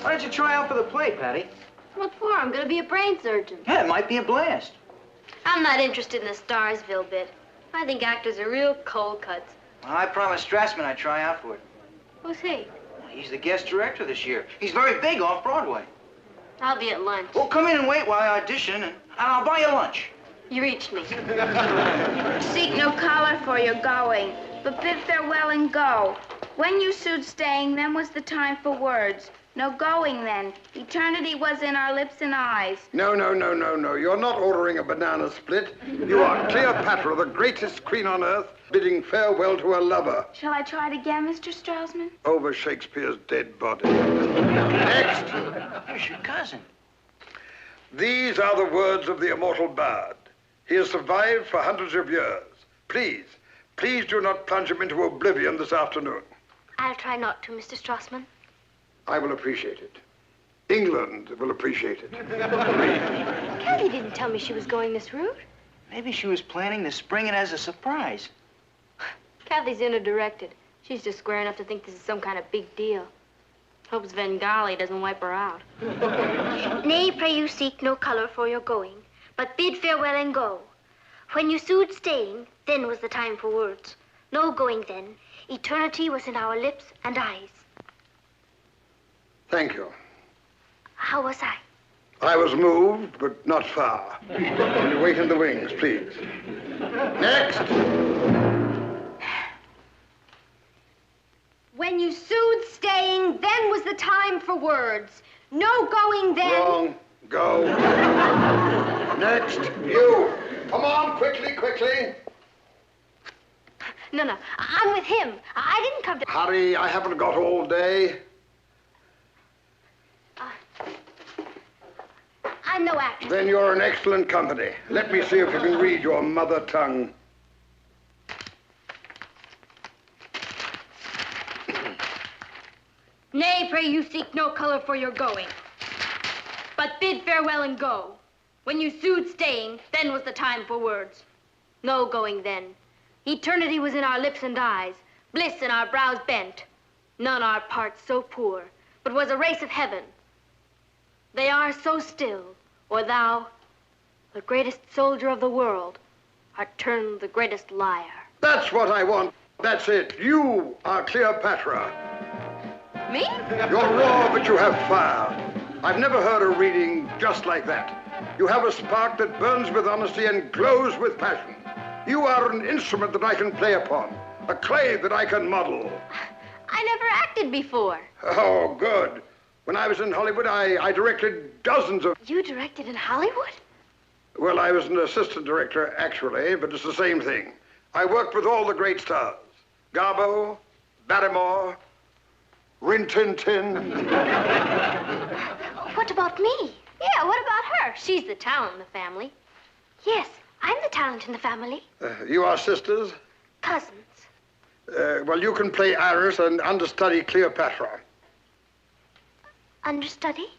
Why don't you try out for the play, Patty? What for? I'm gonna be a brain surgeon. Yeah, it might be a blast. I'm not interested in the Starsville bit. I think actors are real cold cuts. Well, I promised Strassman I'd try out for it. Who's he? He's the guest director this year. He's very big off Broadway. I'll be at lunch. Well, come in and wait while I audition, and I'll buy you lunch. You reached me. Seek no color for your going, but bid farewell and go. When you sued staying, then was the time for words. No going then. Eternity was in our lips and eyes. No. You're not ordering a banana split. You are Cleopatra, the greatest queen on earth, bidding farewell to her lover. Shall I try it again, Mr. Straussman? Over Shakespeare's dead body. Next. Here's your cousin. These are the words of the immortal bard. He has survived for hundreds of years. Please do not plunge him into oblivion this afternoon. I'll try not to, Mr. Strassman. I will appreciate it. England will appreciate it. Kathy didn't tell me she was going this route. Maybe she was planning to spring it as a surprise. Kathy's inner-directed. She's just square enough to think this is some kind of big deal. Hopes Svengali doesn't wipe her out. Nay, pray you seek no color for your going, but bid farewell and go. When you sued staying, then was the time for words. No going then. Eternity was in our lips and eyes. Thank you. How was I? I was moved, but not far. Will you wait in the wings, please? Next. When you sued staying, then was the time for words. No going then. Wrong. Go. Next. You. Come on, quickly. No, I'm with him. I didn't come to... Hurry, I haven't got all day. I'm no actress. Then you're in excellent company. Let me see if you can read your mother tongue. Nay, pray you seek no color for your going, but bid farewell and go. When you sued staying, then was the time for words. No going then. Eternity was in our lips and eyes, bliss in our brows bent. None our parts so poor, but was a race of heaven. They are so still, or thou, the greatest soldier of the world, art turned the greatest liar. That's what I want. That's it. You are Cleopatra. Me? You're raw, but you have fire. I've never heard a reading just like that. You have a spark that burns with honesty and glows with passion. You are an instrument that I can play upon, a clay that I can model. I never acted before. Oh, good. When I was in Hollywood, I directed dozens of... You directed in Hollywood? Well, I was an assistant director, actually, but it's the same thing. I worked with all the great stars. Garbo, Barrymore, Rin Tin Tin. What about me? Yeah, what about her? She's the talent in the family. Yes, I'm the talent in the family. You are sisters? Cousins. Well, you can play Iris and understudy Cleopatra. Understudy?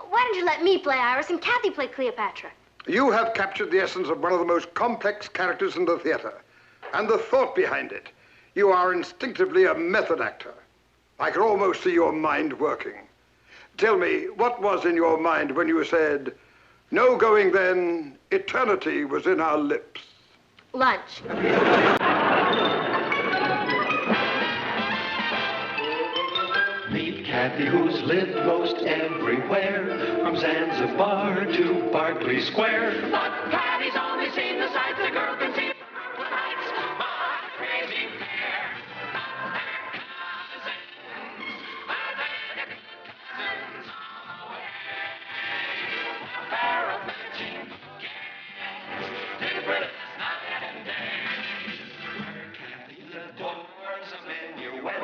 Why don't you let me play Iris and Kathy play Cleopatra? You have captured the essence of one of the most complex characters in the theater, and the thought behind it. You are instinctively a method actor. I can almost see your mind working. Tell me, what was in your mind when you said, no going then, eternity was in our lips? Lunch. Meet Kathy, who's lived most everywhere, from Zanzibar to Berkeley Square. But Kathy's only seen the sights a girl can see from her lights. My crazy pair, not their cousins, but their cousins on the way. A pair of matching gals, different as night and day. Where Kathy adores a minuet,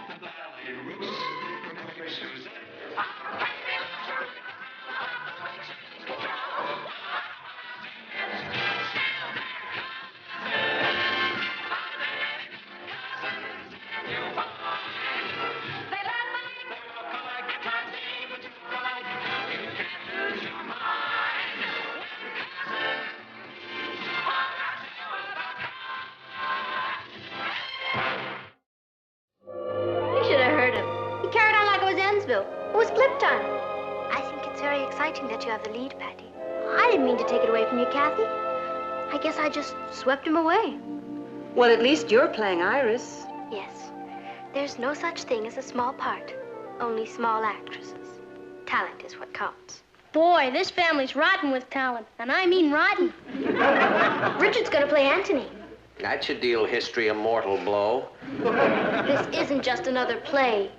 the ballet roots, from Quaker Suzette. Our Kathy loves her. Mansville. It was clip time. I think it's very exciting that you have the lead, Patty. I didn't mean to take it away from you, Kathy. I guess I just swept him away. Well, at least you're playing Iris. Yes. There's no such thing as a small part. Only small actresses. Talent is what counts. Boy, this family's rotten with talent, and I mean rotten. Richard's gonna play Antony. That should deal history a mortal blow. This isn't just another play.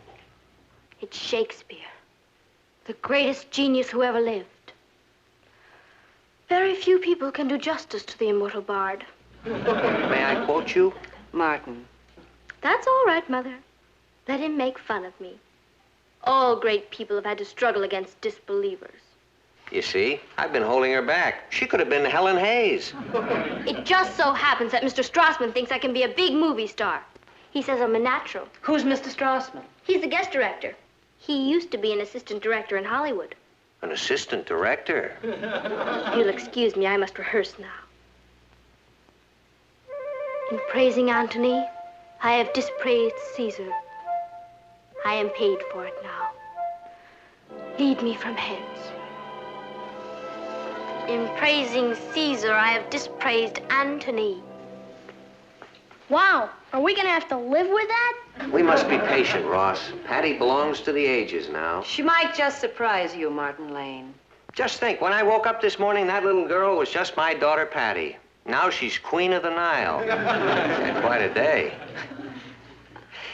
It's Shakespeare. The greatest genius who ever lived. Very few people can do justice to the immortal bard. May I quote you? Martin. That's all right, Mother. Let him make fun of me. All great people have had to struggle against disbelievers. You see, I've been holding her back. She could have been Helen Hayes. It just so happens that Mr. Strassman thinks I can be a big movie star. He says I'm a natural. Who's Mr. Strassman? He's the guest director. He used to be an assistant director in Hollywood. An assistant director? You'll excuse me, I must rehearse now. In praising Antony, I have dispraised Caesar. I am paid for it now. Lead me from hence. In praising Caesar, I have dispraised Antony. Wow, are we gonna have to live with that? We must be patient, Ross. Patty belongs to the ages now. She might just surprise you, Martin Lane. Just think, when I woke up this morning, that little girl was just my daughter, Patty. Now she's Queen of the Nile. She's had quite a day.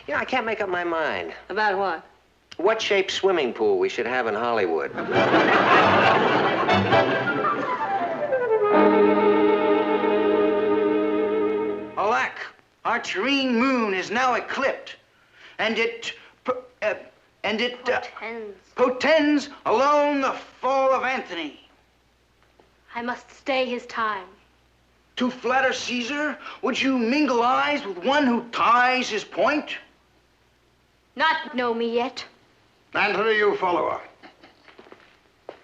You know, I can't make up my mind. About what? What shape swimming pool we should have in Hollywood. Alack, our terrene moon is now eclipsed, and it portends alone the fall of Antony. I must stay his time. To flatter Caesar, would you mingle eyes with one who ties his point? Not know me yet. Antony, you follow her.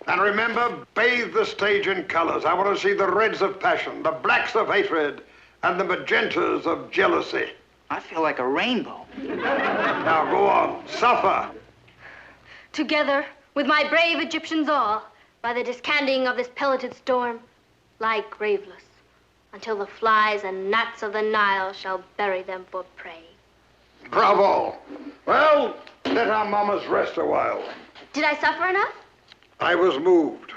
And remember, bathe the stage in colors. I want to see the reds of passion, the blacks of hatred, and the magentas of jealousy. I feel like a rainbow. Now go on, suffer. Together, with my brave Egyptians all, by the discanting of this pelleted storm, lie graveless, until the flies and gnats of the Nile shall bury them for prey. Bravo. Well, let our mamas rest a while. Did I suffer enough? I was moved.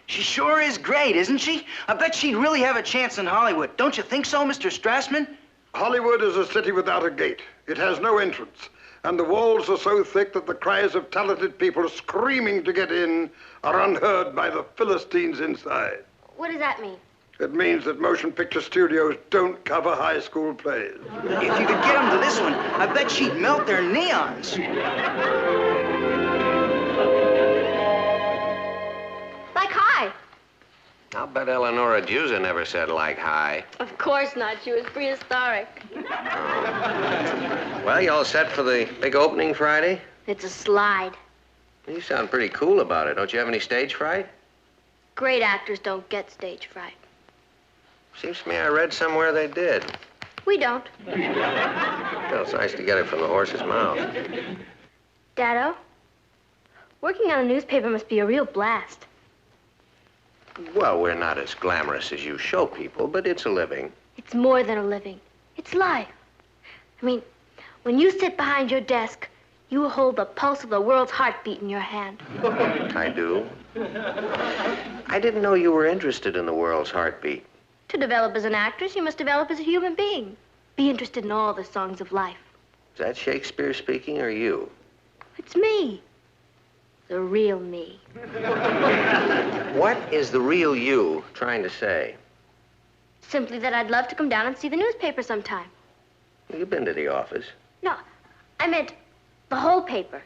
She sure is great, isn't she? I bet she'd really have a chance in Hollywood. Don't you think so, Mr. Strassman? Hollywood is a city without a gate. It has no entrance. And the walls are so thick that the cries of talented people screaming to get in are unheard by the Philistines inside. What does that mean? It means that motion picture studios don't cover high school plays. If you could get them to this one, I bet she'd melt their neons. Like hi. I'll bet Eleonora Duse never said like hi. Of course not. She was prehistoric. Well, you all set for the big opening Friday? It's a slide. You sound pretty cool about it. Don't you have any stage fright? Great actors don't get stage fright. Seems to me I read somewhere they did. We don't. Well, it's nice to get it from the horse's mouth. Daddo, working on a newspaper must be a real blast. Well, we're not as glamorous as you show people, but it's a living. It's more than a living. It's life. I mean, when you sit behind your desk, you hold the pulse of the world's heartbeat in your hand. I do. I didn't know you were interested in the world's heartbeat. To develop as an actress, you must develop as a human being. Be interested in all the songs of life. Is that Shakespeare speaking or you? It's me. The real me. What is the real you trying to say? Simply that I'd love to come down and see the newspaper sometime. You've been to the office. No, I meant the whole paper.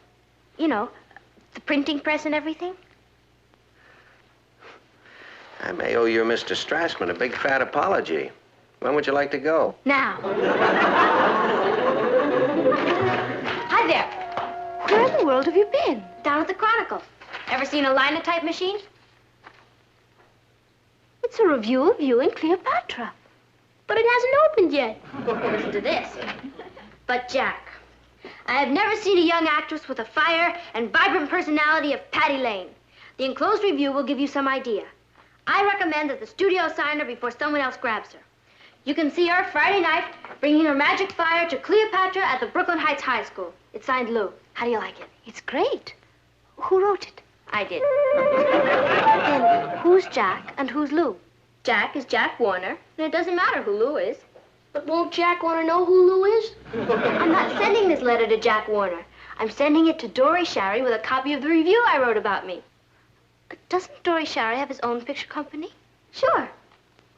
You know, the printing press and everything. I may owe your Mr. Strassman a big fat apology. When would you like to go? Now. Hi there. Where in the world have you been? Down at the Chronicle. Ever seen a linotype machine? It's a review of you and Cleopatra. But it hasn't opened yet. Listen to this. But, Jack, I have never seen a young actress with the fire and vibrant personality of Patty Lane. The enclosed review will give you some idea. I recommend that the studio sign her before someone else grabs her. You can see her Friday night bringing her magic fire to Cleopatra at the Brooklyn Heights High School. It's signed Lou. How do you like it? It's great. Who wrote it? I did. Then who's Jack and who's Lou? Jack is Jack Warner, and it doesn't matter who Lou is. But won't Jack want to know who Lou is? I'm not sending this letter to Jack Warner. I'm sending it to Dory Sherry with a copy of the review I wrote about me. Doesn't Dory Sherry have his own picture company? Sure.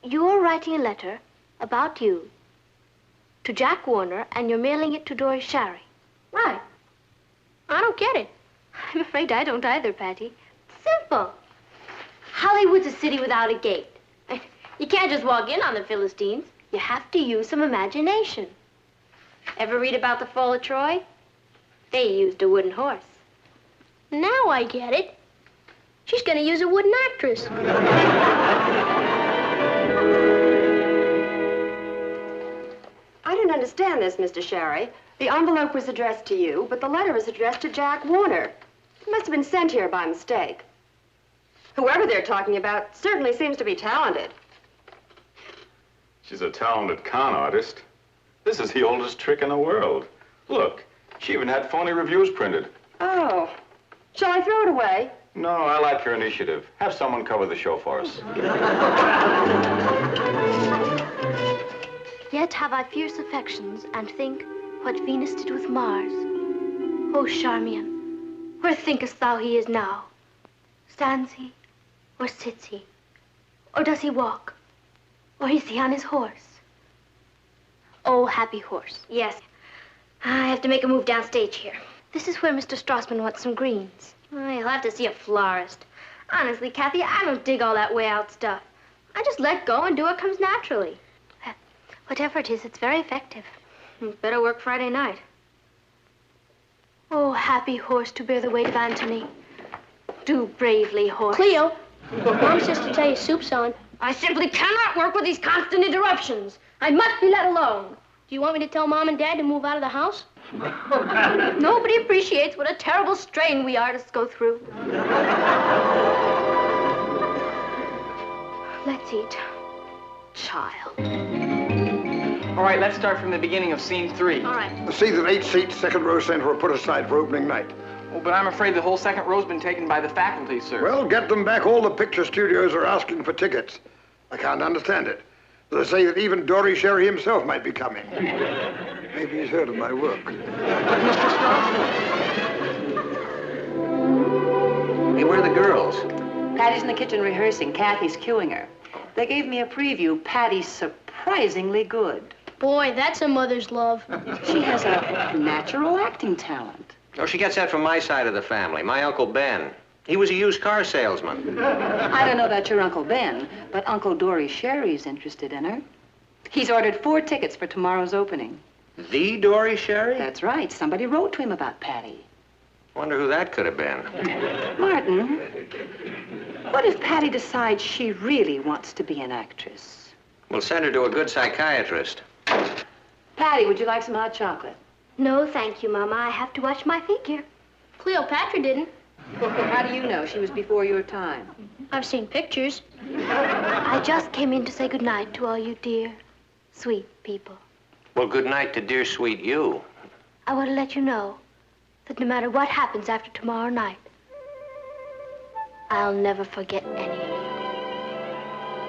You're writing a letter about you to Jack Warner, and you're mailing it to Dory Sherry. Right. I don't get it. I'm afraid I don't either, Patty. Simple. Hollywood's a city without a gate. You can't just walk in on the Philistines. You have to use some imagination. Ever read about the fall of Troy? They used a wooden horse. Now I get it. She's going to use a wooden actress. I don't understand this, Mr. Sherry. The envelope was addressed to you, but the letter was addressed to Jack Warner. It must have been sent here by mistake. Whoever they're talking about certainly seems to be talented. She's a talented con artist. This is the oldest trick in the world. Look, she even had phony reviews printed. Oh. Shall I throw it away? No, I like your initiative. Have someone cover the show for us. Yet have I fierce affections, and think what Venus did with Mars. O Charmian, where thinkest thou he is now? Stands he, or sits he? Or does he walk? Or is he on his horse? Oh, happy horse. Yes. I have to make a move downstage here. This is where Mr. Strassman wants some greens. You'll have to see a florist. Honestly, Kathy, I don't dig all that way out stuff. I just let go and do what comes naturally. Whatever it is, it's very effective. Better work Friday night. Oh, happy horse to bear the weight of Antony. Do bravely, horse. Cleo, Mom says to tell you soup's on. I simply cannot work with these constant interruptions. I must be let alone. Do you want me to tell Mom and Dad to move out of the house? Nobody appreciates what a terrible strain we artists go through. Let's eat. Child. All right, let's start from the beginning of scene 3. All right. The seats at 8 seats, second row center, are put aside for opening night. Oh, but I'm afraid the whole second row's been taken by the faculty, sir. Well, get them back. All the picture studios are asking for tickets. I can't understand it. They say that even Dory Sherry himself might be coming. Maybe he's heard of my work. But Mr. Strassman... Hey, where are the girls? Patty's in the kitchen rehearsing. Kathy's cueing her. They gave me a preview. Patty's surprisingly good. Boy, that's a mother's love. She has a natural acting talent. Oh, she gets that from my side of the family. My Uncle Ben. He was a used car salesman. I don't know about your Uncle Ben, but Uncle Dory Sherry's interested in her. He's ordered 4 tickets for tomorrow's opening. The Dory Sherry? That's right. Somebody wrote to him about Patty. Wonder who that could have been. Martin, what if Patty decides she really wants to be an actress? We'll send her to a good psychiatrist. Patty, would you like some hot chocolate? No, thank you, Mama. I have to watch my figure. Cleopatra didn't. How do you know? She was before your time. I've seen pictures. I just came in to say goodnight to all you dear, sweet people. Well, good night to dear sweet you. I want to let you know that no matter what happens after tomorrow night, I'll never forget any of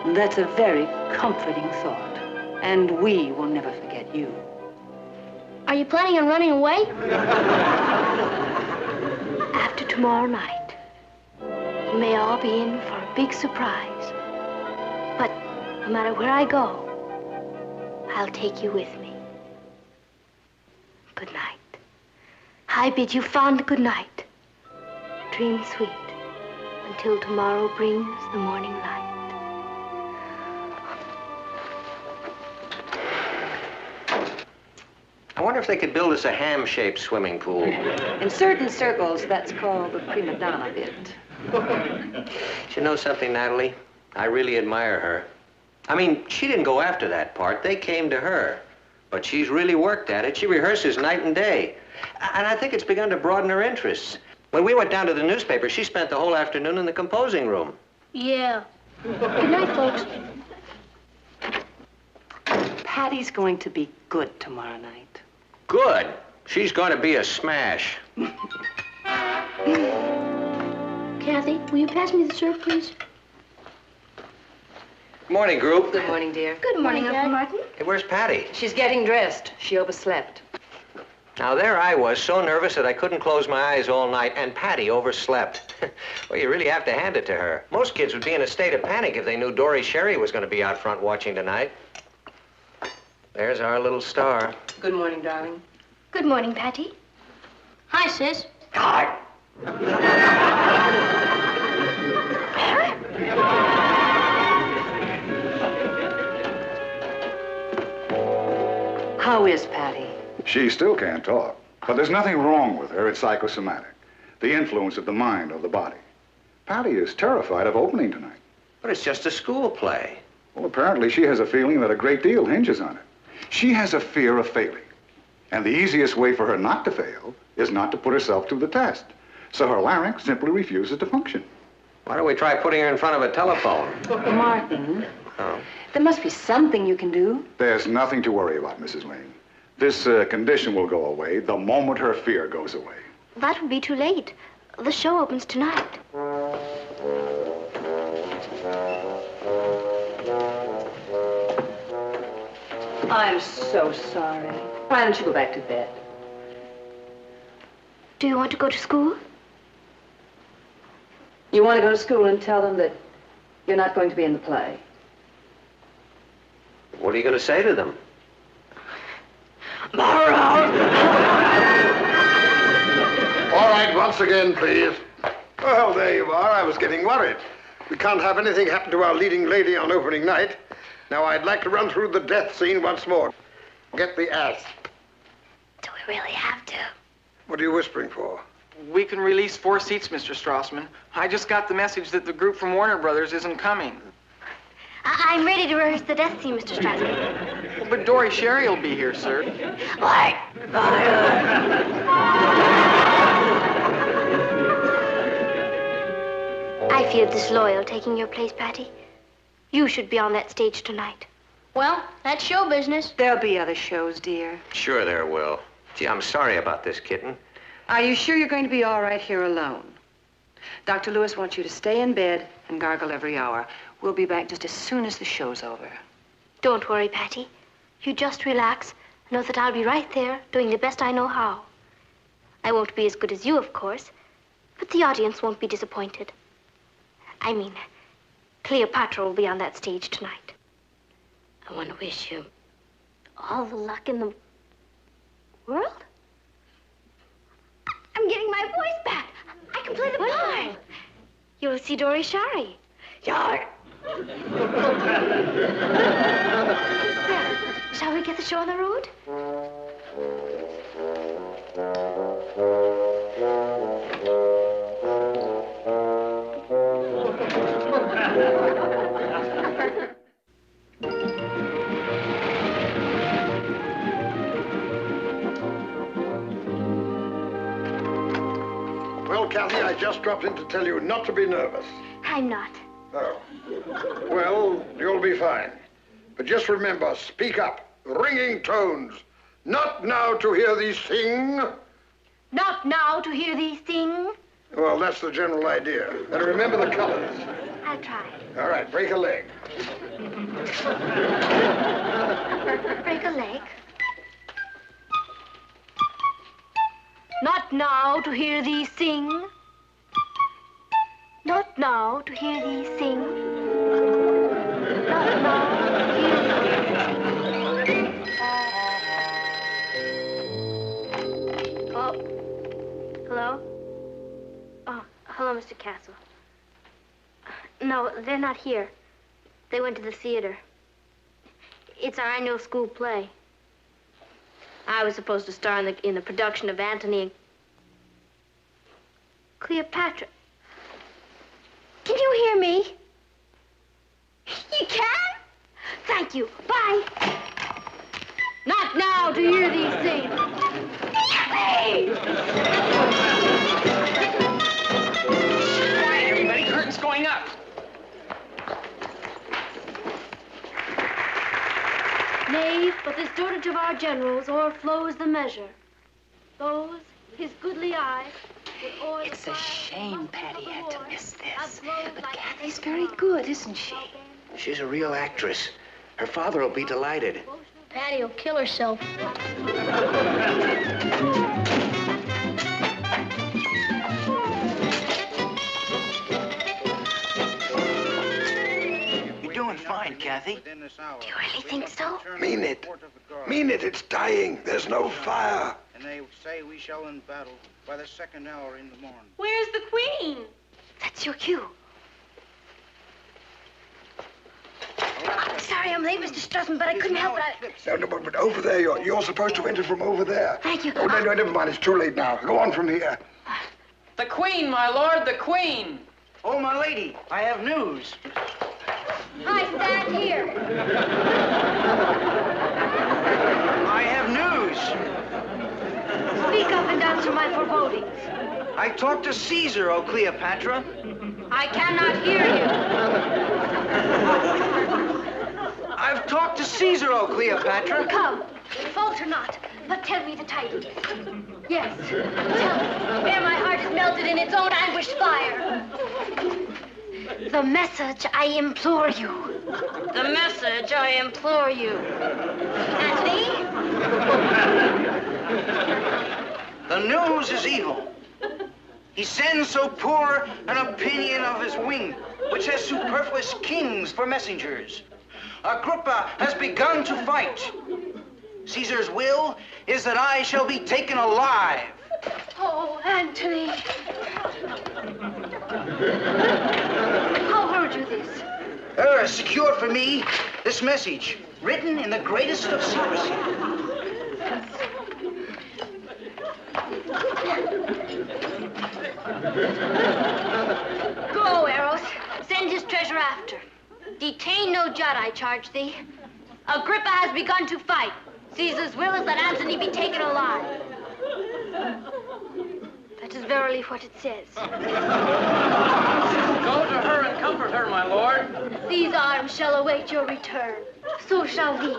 you. That's a very comforting thought. And we will never forget you. Are you planning on running away? After tomorrow night, you may all be in for a big surprise. But no matter where I go, I'll take you with me. Good night. I bid you fond good night. Dream sweet until tomorrow brings the morning light. I wonder if they could build us a ham-shaped swimming pool. In certain circles, that's called the prima donna bit. You know something, Natalie? I really admire her. I mean, she didn't go after that part. They came to her. But she's really worked at it. She rehearses night and day. And I think it's begun to broaden her interests. When we went down to the newspaper, she spent the whole afternoon in the composing room. Yeah. Good night, folks. Patty's going to be good tomorrow night. Good. She's going to be a smash. Kathy, will you pass me the syrup, please? Good morning, group. Good morning, dear. Good morning, Uncle Martin. Hey, where's Patty? She's getting dressed. She overslept. Now, there I was, so nervous that I couldn't close my eyes all night, and Patty overslept. Well, you really have to hand it to her. Most kids would be in a state of panic if they knew Dory Sherry was going to be out front watching tonight. There's our little star. Good morning, darling. Good morning, Patty. Hi, sis. Hi. How is Patty? She still can't talk, but there's nothing wrong with her. It's psychosomatic, the influence of the mind or the body. Patty is terrified of opening tonight. But it's just a school play. Well, apparently she has a feeling that a great deal hinges on it. She has a fear of failing. And the easiest way for her not to fail is not to put herself to the test. So her larynx simply refuses to function. Why don't we try putting her in front of a telephone? Martin, Oh. there must be something you can do. There's nothing to worry about, Mrs. Lane. This condition will go away the moment her fear goes away. That would be too late. The show opens tonight. I'm so sorry. Why don't you go back to bed? Do you want to go to school? You want to go to school and tell them that you're not going to be in the play? What are you going to say to them? All right, once again, please. Well, there you are. I was getting worried. We can't have anything happen to our leading lady on opening night. Now, I'd like to run through the death scene once more. Get the ass. Do we really have to? What are you whispering for? We can release 4 seats, Mr. Strassman. I just got the message that the group from Warner Brothers isn't coming. I'm ready to rehearse the death scene, Mr. Strasman. Well, but Dory Sherry will be here, sir. What? I feel disloyal taking your place, Patty. You should be on that stage tonight. Well, that's show business. There'll be other shows, dear. Sure there will. Gee, I'm sorry about this, kitten. Are you sure you're going to be all right here alone? Dr. Lewis wants you to stay in bed and gargle every hour. We'll be back just as soon as the show's over. Don't worry, Patty. You just relax. Know that I'll be right there, doing the best I know how. I won't be as good as you, of course, but the audience won't be disappointed. I mean, Cleopatra will be on that stage tonight. I want to wish you all the luck in the world. I'm getting my voice back. I can play the part. You'll see Dory Sherry. There. Shall we get the show on the road? Well, Kathy, I just dropped in to tell you not to be nervous. I'm not. Oh. Well, you'll be fine. But just remember, speak up. Ringing tones. Not now to hear thee sing. Not now to hear thee sing. Well, that's the general idea. And remember the colors. I'll try. All right, break a leg. Break a leg. Not now to hear thee sing. Not now to hear thee sing. Not now to hear thee sing. Oh. Hello? Oh, hello, Mr. Castle. No, they're not here. They went to the theater. It's our annual school play. I was supposed to star in the production of Antony and Cleopatra. Can you hear me? You can? Thank you. Bye. Not now to hear these things. Quiet, everybody. Curtain's going up. Nay, but this dotage of our generals o'erflows the measure. Those, his goodly eyes, It's a shame Patty had to miss this. But Kathy's very good, isn't she? She's a real actress. Her father will be delighted. Patty will kill herself. You're doing fine, Kathy. Do you really think so? Mean it. Mean it. It's dying. There's no fire. And they say we shall in battle by the 2nd hour in the morn. Where's the Queen? That's your cue. I'm sorry I'm late, Mr. Strassman, but I couldn't help it. No, but over there. You're supposed to enter from over there. Thank you. Oh, no, never mind. It's too late now. Go on from here. The Queen, my lord, the Queen. Oh, my lady, I have news. I stand here. I have news. Speak up and answer my forebodings. I talked to Caesar, O Cleopatra. I cannot hear you. I've talked to Caesar, O Cleopatra. Come, falter not, but tell me the tidings. Yes, tell me, ere my heart is melted in its own anguished fire. The message, I implore you. The message, I implore you. Anthony? The news is evil. He sends so poor an opinion of his wing, which has superfluous kings for messengers. Agrippa has begun to fight. Caesar's will is that I shall be taken alive. Oh, Anthony. How heard you this? Secure for me this message, written in the greatest of secrecy. Go, Eros. Send his treasure after. Detain no jot, I charge thee. Agrippa has begun to fight. Caesar's will is that Antony be taken alive. That is verily what it says. Go to her and comfort her, my lord. These arms shall await your return. So shall these.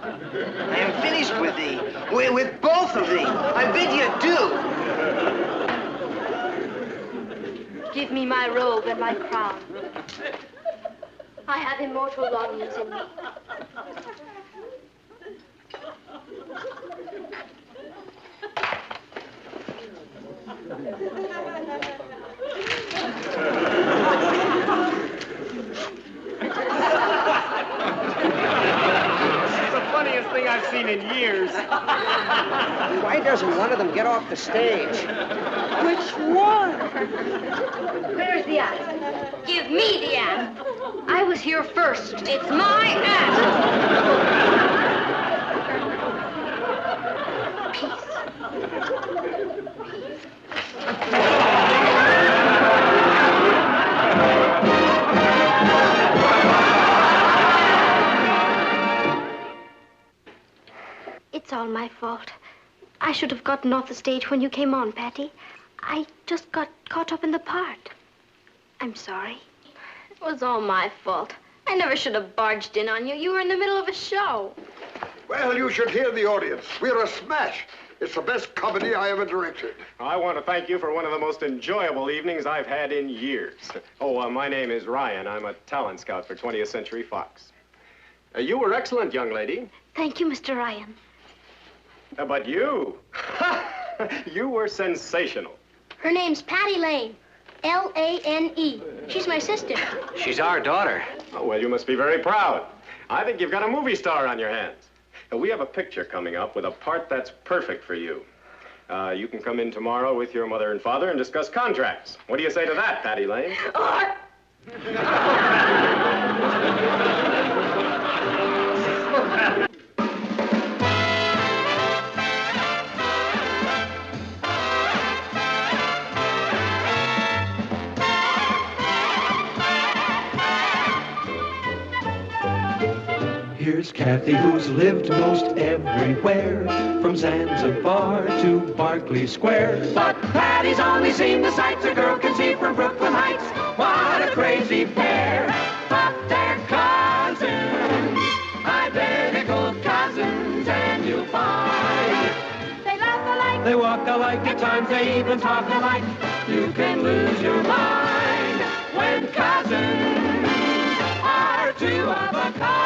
I am finished with thee, with both of thee. I bid you adieu. Give me my robe and my crown. I have immortal longings in me. Funniest thing I've seen in years. Why doesn't one of them get off the stage? Which one? Where's the act? Give me the act. I was here first. It's my act. It's all my fault. I should have gotten off the stage when you came on, Patty. I just got caught up in the part. I'm sorry. It was all my fault. I never should have barged in on you. You were in the middle of a show. Well, you should hear the audience. We're a smash. It's the best comedy I ever directed. I want to thank you for one of the most enjoyable evenings I've had in years. Oh, my name is Ryan. I'm a talent scout for 20th Century Fox. You were excellent, young lady. Thank you, Mr. Ryan. But you, you were sensational. Her name's Patty Lane. L-A-N-E. She's my sister. She's our daughter. Oh, well, you must be very proud. I think you've got a movie star on your hands. We have a picture coming up with a part that's perfect for you. You can come in tomorrow with your mother and father and discuss contracts. What do you say to that, Patty Lane? Here's Kathy, who's lived most everywhere, from Zanzibar to Berkeley Square. But Patty's only seen the sights a girl can see from Brooklyn Heights. What a crazy pair, but they're cousins, identical cousins, and you'll find They laugh alike. they walk alike, at times they even talk alike. You can lose your mind when cousins are two of a kind.